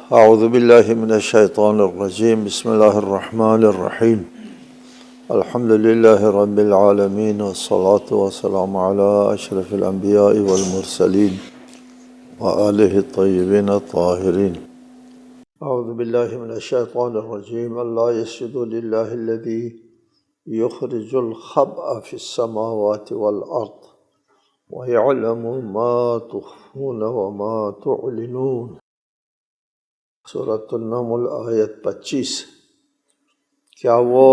اعوذ باللہ من الشیطان الرجیم بسم اللہ الرحمن الرحیم الحمد للہ رب العالمین والصلاة والسلام علی اشرف الانبیاء والمرسلین وآلہ الطیبین الطاہرین۔ اعوذ باللہ من الشیطان الرجیم اللہ یسجد للہ الذی یخرج الخبء فی السماوات والارض ویعلم ما تخفون وما تعلنون۔ سورۃ النمل آیت 25۔ کیا وہ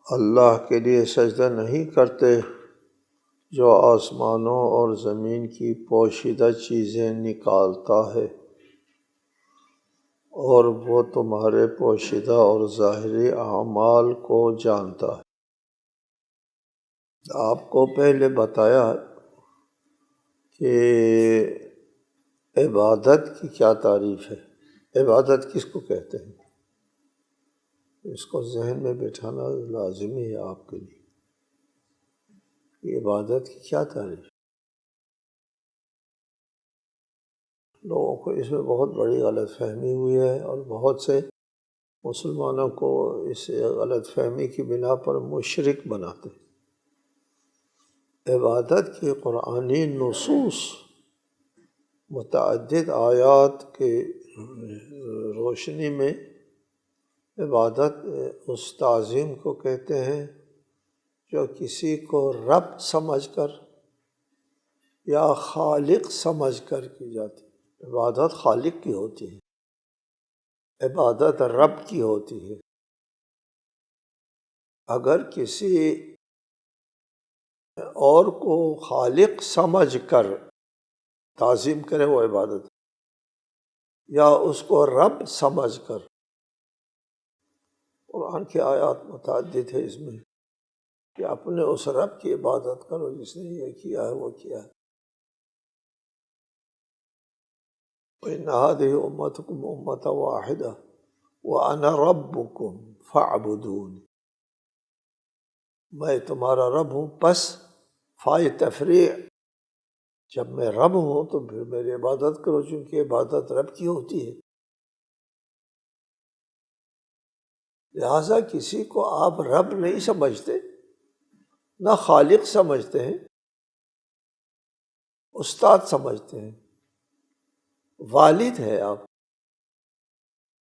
اللہ کے لیے سجدہ نہیں کرتے جو آسمانوں اور زمین کی پوشیدہ چیزیں نکالتا ہے، اور وہ تمہارے پوشیدہ اور ظاہری اعمال کو جانتا ہے۔ آپ کو پہلے بتایا کہ عبادت کی کیا تعریف ہے، عبادت کس کو کہتے ہیں، اس کو ذہن میں بٹھانا لازمی ہے آپ کے لیے کہ عبادت کی کیا تعریف ہے۔ لوگوں کو اس میں بہت بڑی غلط فہمی ہوئی ہے، اور بہت سے مسلمانوں کو اس غلط فہمی کی بنا پر مشرک بناتے ہیں۔ عبادت کی قرآنی نصوص متعدد آیات کے روشنی میں عبادت اس تعظیم کو کہتے ہیں جو کسی کو رب سمجھ کر یا خالق سمجھ کر کی جاتی ہے۔ عبادت خالق کی ہوتی ہے، عبادت رب کی ہوتی ہے۔ اگر کسی اور کو خالق سمجھ کر تعظیم کرے وہ عبادت، یا اس کو رب سمجھ کر۔ قرآن کی آیات متعدد ہے اس میں کہ اپنے اس رب کی عبادت کرو جس نے یہ کیا ہے وہ کیا ہے۔ وَإِنَّ هَٰذِهِ أُمَّتُكُمْ أُمَّةً وَاحِدَةً وَأَنَا رَبُّكُمْ فَاعْبُدُونِ۔ میں تمہارا رب ہوں، پس فائے تفریع، جب میں رب ہوں تو پھر میری عبادت کرو، چونکہ عبادت رب کی ہوتی ہے۔ لہٰذا کسی کو آپ رب نہیں سمجھتے، نہ خالق سمجھتے ہیں، استاد سمجھتے ہیں، والد ہے آپ۔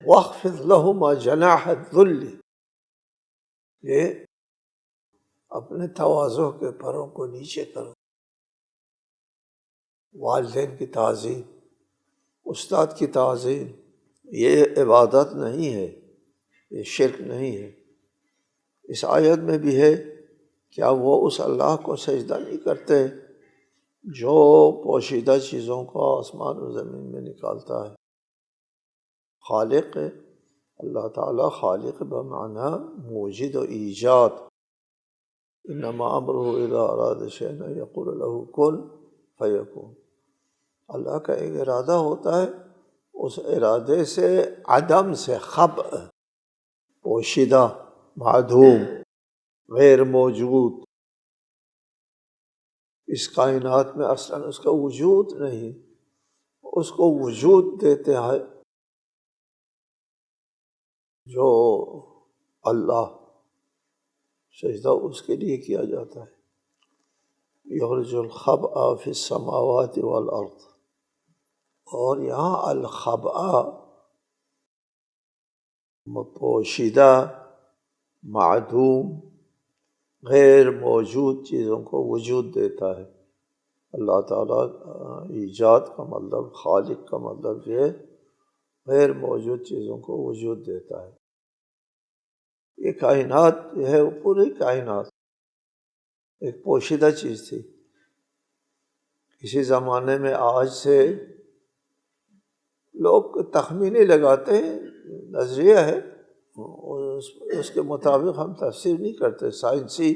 وَاخْفِضْ لَهُمَا جَنَاحَ الذُّلِّ، یہ اپنے تواضع کے پروں کو نیچے کرو۔ والدین کی تعظیم، استاد کی تعظیم، یہ عبادت نہیں ہے، یہ شرک نہیں ہے۔ اس آیت میں بھی ہے، کیا وہ اس اللہ کو سجدہ نہیں کرتے جو پوشیدہ چیزوں کو آسمان و زمین میں نکالتا ہے۔ خالق ہے اللہ تعالیٰ، خالق بمعنی موجد و ایجاد۔ انما امرہ اذا اراد شیئا ان یقول له کن فیکون۔ اللہ کا ایک ارادہ ہوتا ہے، اس ارادے سے عدم سے خبء، پوشیدہ، معدوم، غیر موجود، اس کائنات میں اصلاً اس کا وجود نہیں، اس کو وجود دیتے ہیں جو اللہ۔ سجدہ اس کے لیے کیا جاتا ہے۔ یخرج الخبء فی السماوات والارض، اور یہاں الخبء پوشیدہ، معدوم، غیر موجود چیزوں کو وجود دیتا ہے۔ اللہ تعالیٰ ایجاد کا مطلب، خالق کا مطلب یہ غیر موجود چیزوں کو وجود دیتا ہے۔ یہ کائنات جو ہے، وہ پوری کائنات ایک پوشیدہ چیز تھی۔ کسی زمانے میں آج سے لوگ تخمینے لگاتے ہیں، نظریہ ہے، اس کے مطابق ہم تفسیر نہیں کرتے۔ سائنسی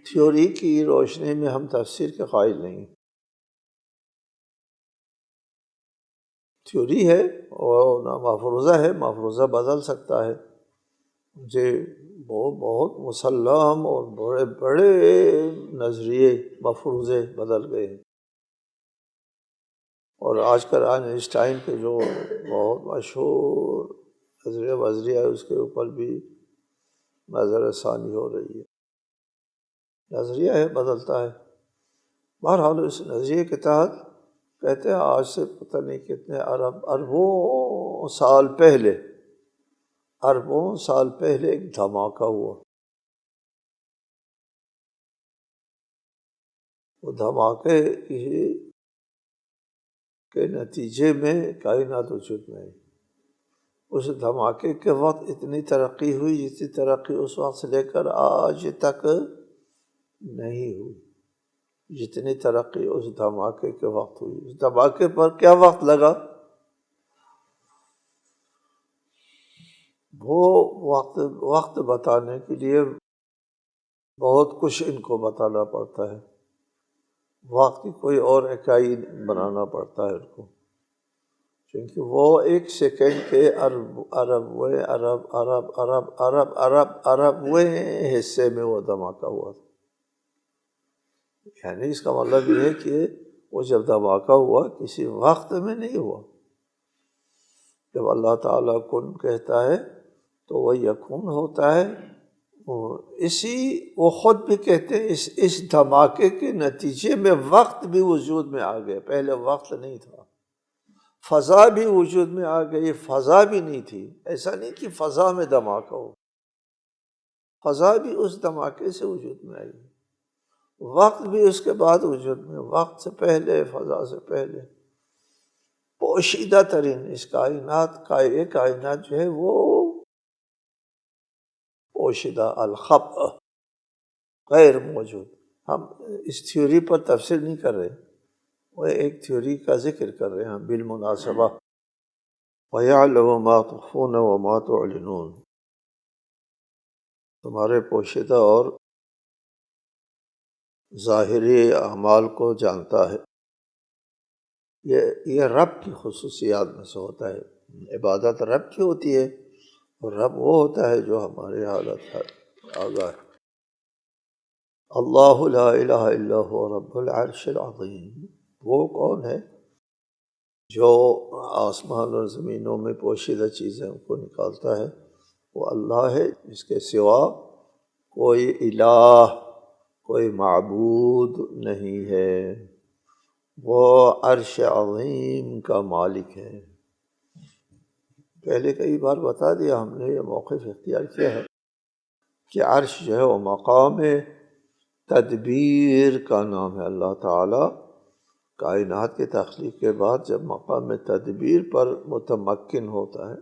تھیوری کی روشنی میں ہم تفسیر کے قائل نہیں۔ تھیوری ہے اور نہ مفروضہ ہے، مفروضہ بدل سکتا ہے۔ مجھے بہت مسلم اور بڑے بڑے نظریے، مفروضے بدل گئے ہیں۔ اور آج کل آئنسٹائن کے جو بہت مشہور نظریہ وظریہ ہے اس کے اوپر بھی نظر ثانی ہو رہی ہے. نظریہ ہے بدلتا ہے. بہرحال اس نظریے کے تحت کہتے ہیں آج سے پتہ نہیں کتنے اربوں سال پہلے ایک دھماکہ ہوا. وہ دھماکے کے نتیجے میں کائنات وجود میں آئی. اس دھماکے کے وقت اتنی ترقی ہوئی جتنی ترقی اس وقت سے لے کر آج تک نہیں ہوئی، جتنی ترقی اس دھماکے کے وقت ہوئی. اس دھماکے پر کیا وقت لگا؟ وہ وقت بتانے کے لیے بہت کچھ ان کو بتانا پڑتا ہے. وقت کی کوئی اور اکائی بنانا پڑتا ہے ان کو، کیونکہ وہ ایک سیکنڈ کے اربویں حصے میں وہ دھماکہ ہوا تھا. یعنی اس کا مطلب یہ ہے کہ وہ جب دھماکہ ہوا کسی وقت میں نہیں ہوا. جب اللہ تعالیٰ کن کہتا ہے تو وہ یکون ہوتا ہے. وہ خود بھی کہتے ہیں اس دھماکے کے نتیجے میں وقت بھی وجود میں آ گیا. پہلے وقت نہیں تھا. فضا بھی وجود میں آ گئی، فضا بھی نہیں تھی. ایسا نہیں کہ فضا میں دھماکہ ہو، فضا بھی اس دھماکے سے وجود میں آئی. وقت بھی اس کے بعد وجود میں، وقت سے پہلے، فضا سے پہلے. پوشیدہ ترین اس کائنات جو ہے وہ پوشیدہ، الخبء، غیر موجود. ہم اس تھیوری پر تفصیل نہیں کر رہے، وہ ایک تھیوری کا ذکر کر رہے ہیں بالمناسبہ. وَيَعْلَمُ مَا تُخْفُونَ وَمَا تُعْلِنُونَ. تمہارے پوشیدہ اور ظاہری اعمال کو جانتا ہے. یہ رب کی خصوصیات میں سے ہوتا ہے. عبادت رب کی ہوتی ہے، اور رب وہ ہوتا ہے جو ہمارے حالت آگاہ ہے. اللہ لا الہ الا هو رب العرش العظیم. وہ کون ہے جو آسمان اور زمینوں میں پوشیدہ چیزیں کو نکالتا ہے؟ وہ اللہ ہے، اس کے سوا کوئی الہ، کوئی معبود نہیں ہے. وہ عرش عظیم کا مالک ہے. پہلے کئی بار بتا دیا ہم نے، یہ موقف اختیار کیا ہے کہ عرش جو ہے وہ مقام تدبیر کا نام ہے. اللہ تعالیٰ کائنات کی تخلیق کے بعد جب مقام تدبیر پر متمکن ہوتا ہے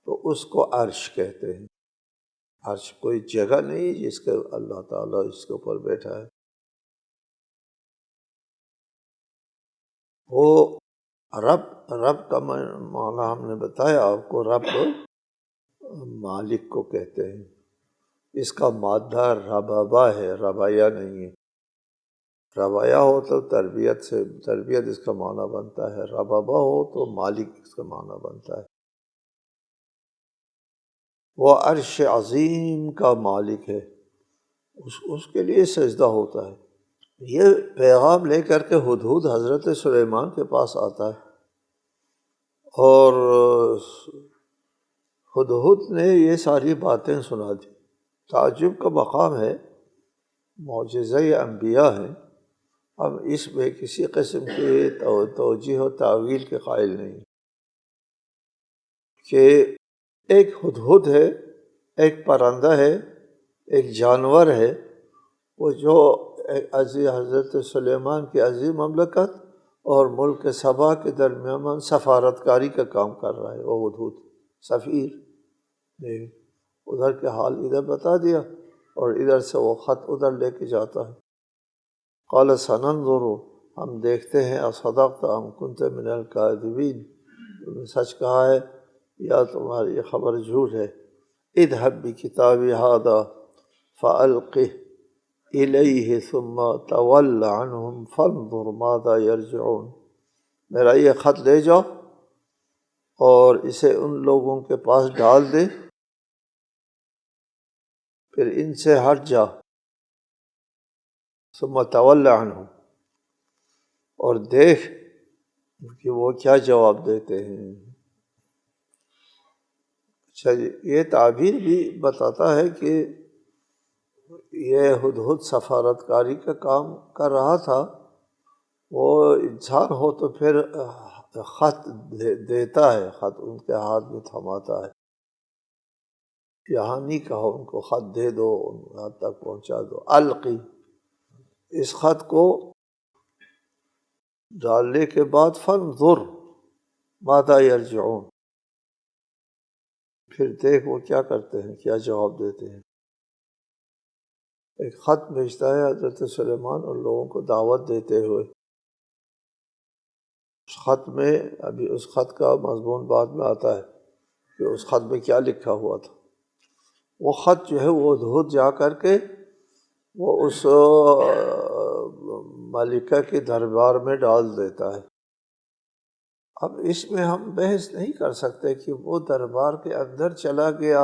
تو اس کو عرش کہتے ہیں. عرش کوئی جگہ نہیں جس کے اللہ تعالیٰ اس کے اوپر بیٹھا ہے. وہ رب کا معنی ہم نے بتایا آپ کو. رب مالک کو کہتے ہیں. اس کا مادہ ربابہ ہے، ربایا نہیں ہے. ربایا ہو تو تربیت اس کا معنی بنتا ہے. ربابہ ہو تو مالک اس کا معنی بنتا ہے. وہ عرش عظیم کا مالک ہے، اس کے لیے سجدہ ہوتا ہے. یہ پیغام لے کر کے ہدہد حضرت سلیمان کے پاس آتا ہے، اور ہدہد نے یہ ساری باتیں سنا دی. تعجب کا مقام ہے، معجزہ انبیاء ہیں. ہم اس میں کسی قسم کی توجیہ و تعویل کے قائل نہیں کہ ایک ہدہد ہے، ایک پرندہ ہے، ایک جانور ہے، وہ جو حضرت سلیمان کی عظیم مملکت اور ملک سبا کے درمیان سفارتکاری کا کام کر رہا ہے. وہ ہدہد سفیر، ادھر کے حال ادھر بتا دیا اور ادھر سے وہ خط ادھر لے کے جاتا ہے. قال سننظر، ہم دیکھتے ہیں، اصدقت ام کنت من الکاذبین، تم نے سچ کہا ہے یا تمہاری یہ خبر جھوٹ ہے. اذهب بکتابی ھذا فألقه الیہ ثم تول عنہم فانظر ماذا یرجعون. میرا یہ خط لے جاؤ اور اسے ان لوگوں کے پاس ڈال دے، پھر ان سے ہٹ جا. ثم تول عنہم، اور دیکھ کہ وہ کیا جواب دیتے ہیں۔ اچھا جی، یہ تعبیر بھی بتاتا ہے کہ یہ ہدہد سفارتکاری کا کام کر رہا تھا، وہ انسان ہو تو پھر خط دیتا ہے، خط ان کے ہاتھ میں تھماتا ہے، یہاں نہیں کہو ان کو خط دے دو، یہاں تک پہنچا دو، القی، اس خط کو ڈالنے کے بعد فانظر ماذا یرجعون، پھر دیکھ وہ کیا کرتے ہیں، کیا جواب دیتے ہیں۔ ایک خط بھیجتا ہے حضرت سلیمان اور لوگوں کو دعوت دیتے ہوئے، اس خط میں، ابھی اس خط کا مضمون بعد میں آتا ہے کہ اس خط میں کیا لکھا ہوا تھا۔ وہ خط جو ہے وہ ہدہد جا کر کے وہ اس ملکہ کے دربار میں ڈال دیتا ہے۔ اب اس میں ہم بحث نہیں کر سکتے کہ وہ دربار کے اندر چلا گیا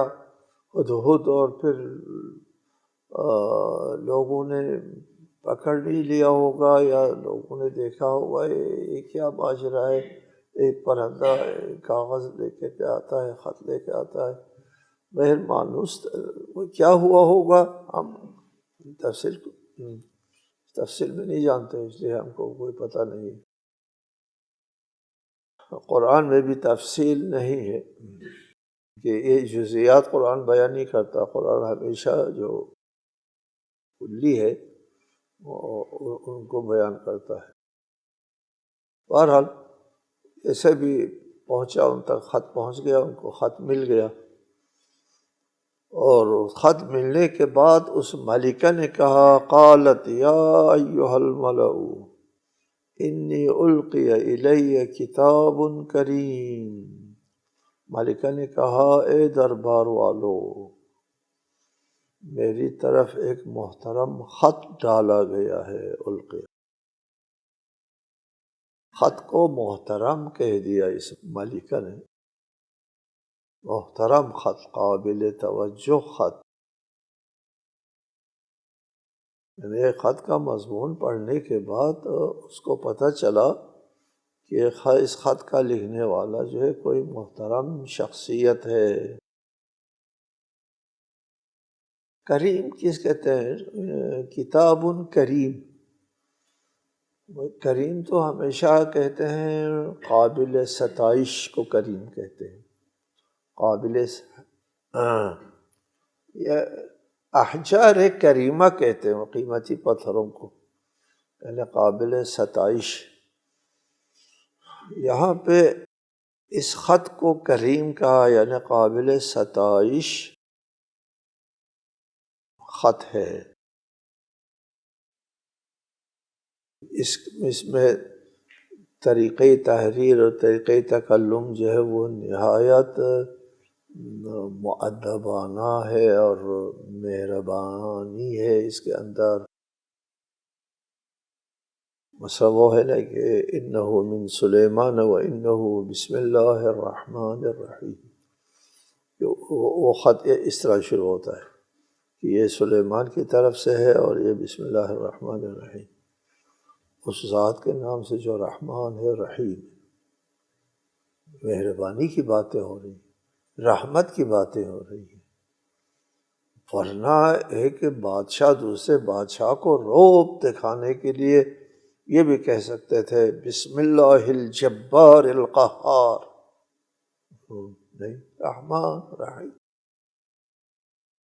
ہدہد اور پھر لوگوں نے پکڑ نہیں لیا ہوگا، یا لوگوں نے دیکھا ہوگا یہ کیا ماجرا ہے، ایک پرندہ کاغذ لے کے آتا ہے، خط لے کے آتا ہے، بہر مانوس وہ کیا ہوا ہوگا، ہم تفصیل میں نہیں جانتے، اس لیے ہم کو کوئی پتہ نہیں ہے۔ قرآن میں بھی تفصیل نہیں ہے کہ یہ جزئیات قرآن بیان نہیں کرتا، قرآن ہمیشہ جو کلی ہے وہ ان کو بیان کرتا ہے۔ بہرحال ایسے بھی پہنچا ان تک، خط پہنچ گیا، ان کو خط مل گیا، اور خط ملنے کے بعد اس ملکہ نے کہا، قالت یا ایھا الملأ انی القی الی کتاب کریم، ملکہ نے کہا اے دربار والو، میری طرف ایک محترم خط ڈالا گیا ہے، القی، خط کو محترم کہہ دیا اس ملکہ نے، محترم خط، قابل توجہ خط، یعنی خط کا مضمون پڑھنے کے بعد اس کو پتہ چلا کہ اس خط کا لکھنے والا جو ہے کوئی محترم شخصیت ہے۔ کریم کس کہتے ہیں؟ کتاب کریم، کریم تو ہمیشہ کہتے ہیں قابل ستائش کو کریم کہتے ہیں، قابل یا احجار کریمہ کہتے ہیں قیمتی پتھروں کو، یعنی قابل ستائش۔ یہاں پہ اس خط کو کریم کہا، یعنی قابل ستائش خط ہے۔ اس میں طریقۂ تحریر اور طریقۂ تکلم جو ہے وہ نہایت مؤدبانہ ہے اور مہربانی ہے اس کے اندر۔ مثلا وہ ہے نا کہ انہ من سلیمان و انہ بسم اللہ الرحمن الرحیم، وہ خط اس طرح شروع ہوتا ہے کہ یہ سلیمان کی طرف سے ہے اور یہ بسم اللہ الرحمن الرحیم، اس ذات کے نام سے جو رحمان ہے رحیم، مہربانی کی باتیں ہو رہی ہیں، رحمت کی باتیں ہو رہی ہیں۔ ورنہ ایک بادشاہ دوسرے بادشاہ کو رعب دکھانے کے لیے یہ بھی کہہ سکتے تھے بسم اللہ الجبار القہار، نہیں، رحمان رحیم،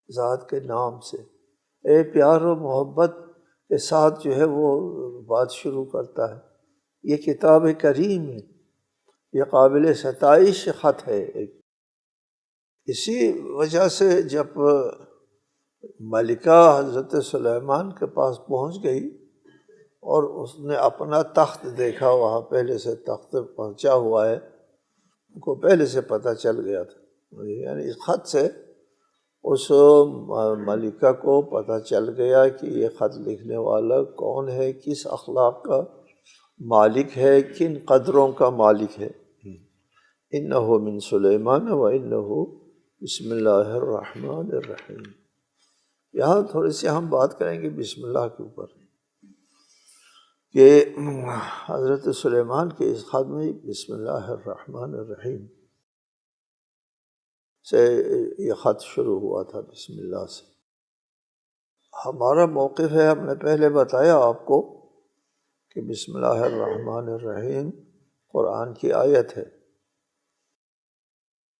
ذات کے نام سے، اے پیار و محبت کے ساتھ جو ہے وہ بات شروع کرتا ہے۔ یہ کتاب کریم ہے، یہ قابل ستائش خط ہے۔ اسی وجہ سے جب ملکہ حضرت سلیمان کے پاس پہنچ گئی اور اس نے اپنا تخت دیکھا، وہاں پہلے سے تخت پہنچا ہوا ہے، ان کو پہلے سے پتہ چل گیا تھا، یعنی اس خط سے اس ملکہ کو پتہ چل گیا کہ یہ خط لکھنے والا کون ہے، کس اخلاق کا مالک ہے، کن قدروں کا مالک ہے۔ انہ من سلیمان و انہ بسم اللہ الرحمن الرحیم۔ یہاں تھوڑی سی ہم بات کریں گے بسم اللہ کے اوپر، کہ حضرت سلیمان کے اس خط میں بسم اللہ الرحمن الرحیم سے یہ خط شروع ہوا تھا، بسم اللہ سے۔ ہمارا موقف ہے، ہم نے پہلے بتایا آپ کو کہ بسم اللہ الرحمن الرحیم قرآن کی آیت ہے،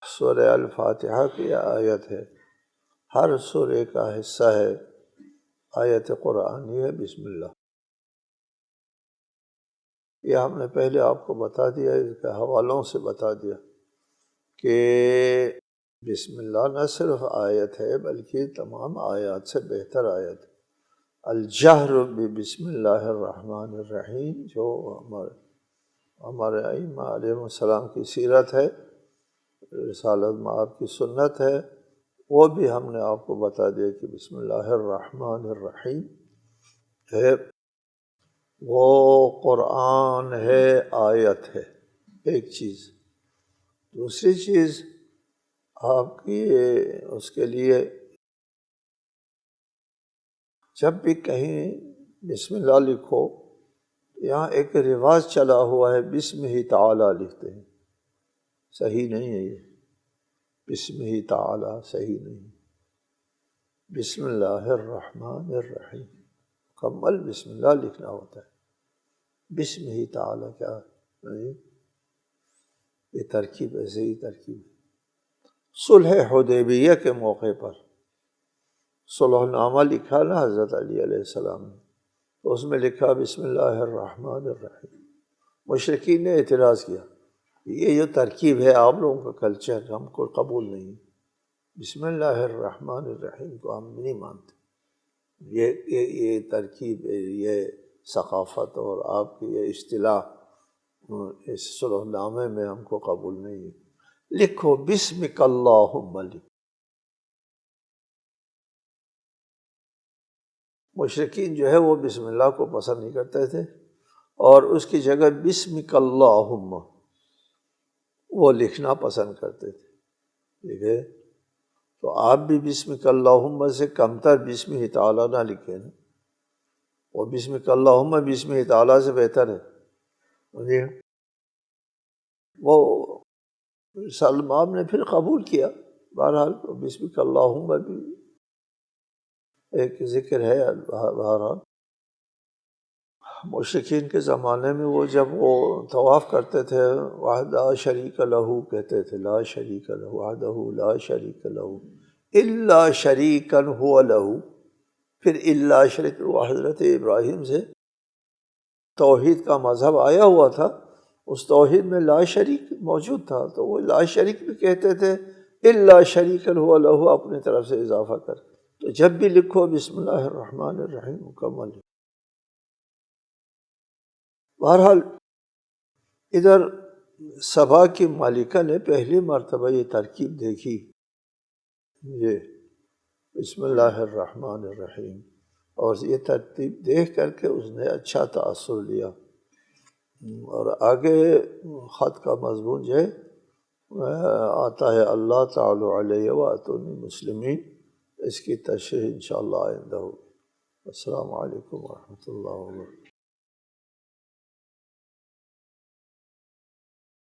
سورہ الفاتحہ کی آیت ہے، ہر سورہ کا حصہ ہے، آیت قرآنی ہے بسم اللہ۔ یہ ہم نے پہلے آپ کو بتا دیا، اس کے حوالوں سے بتا دیا کہ بسم اللہ نہ صرف آیت ہے بلکہ تمام آیات سے بہتر آیت ہے۔ الجہر بسم اللہ الرحمن الرحیم جو ہمارے ائمہ علیہ السلام کی سیرت ہے، رسالت میں آپ کی سنت ہے، وہ بھی ہم نے آپ کو بتا دیا کہ بسم اللہ الرحمن الرحیم ہے، وہ قرآن ہے، آیت ہے، ایک چیز۔ دوسری چیز آپ کی اس کے لیے جب بھی کہیں بسم اللہ لکھو، یہاں ایک رواج چلا ہوا ہے بسم ہی تعالی لکھتے ہیں، صحیح نہیں ہے یہ، بسم ہی تعالی صحیح نہیں، بسم اللہ الرحمن الرحیم، مکمل بسم اللہ لکھنا ہوتا ہے، بسم ہی تعالی کیا نہیں، یہ ترکیب ایسے ہی ترکیب ہے۔ صلح حدیبیہ کے موقع پر صلح نامہ لکھا نا حضرت علی علیہ السلام نے، تو اس میں لکھا بسم اللہ الرحمن الرحیم۔ مشرکین نے اعتراض کیا، یہ جو ترکیب ہے آپ لوگوں کا کلچر، ہم کو قبول نہیں، بسم اللہ الرحمن الرحیم کو ہم نہیں مانتے، یہ ترکیب، یہ ثقافت اور آپ کی یہ اصطلاح اس صلح نامے میں ہم کو قبول نہیں ہے، لکھو بسمک اللہم لکھو۔ مشرکین جو ہے وہ بسم اللہ کو پسند نہیں کرتے تھے، اور اس کی جگہ بسمک اللہم وہ لکھنا پسند کرتے تھے، ٹھیک ہے؟ تو آپ بھی بسمک اللہم سے کمتر بسم ہی تعالی نہ لکھیں نا، وہ بسمک اللہم بسم ہی تعالی سے بہتر ہے۔ وہ سلمان نے پھر قبول کیا، بہرحال بسمک اللہم بھی ایک ذکر ہے۔ بہرحال مشرکین کے زمانے میں وہ جب وہ طواف کرتے تھے وحدہ شریک لہو کہتے تھے، لا شریک لہو وحدہ لا شریک لہو الا شریکا ہو لہو، پھر الا شریک، وہ حضرت ابراہیم سے توحید کا مذہب آیا ہوا تھا، اس توحید میں لا شریک موجود تھا، تو وہ لا شریک بھی کہتے تھے، الا شریکا ہو لہو اپنی طرف سے اضافہ کر۔ تو جب بھی لکھو بسم اللہ الرحمن الرحیم مکمل۔ بہرحال ادھر سبا کی مالکہ نے پہلی مرتبہ یہ ترکیب دیکھی، یہ بسم اللہ الرحمن الرحیم، اور یہ ترتیب دیکھ کر کے اس نے اچھا تاثر لیا، اور آگے خط کا مضمون جو ہے آتا ہے اللہ تعالی علیہ واتونی مسلمین، اس کی تشریح انشاءاللہ آئندہ ہوگی۔ السلام علیکم ورحمۃ اللہ وبرکاتہ۔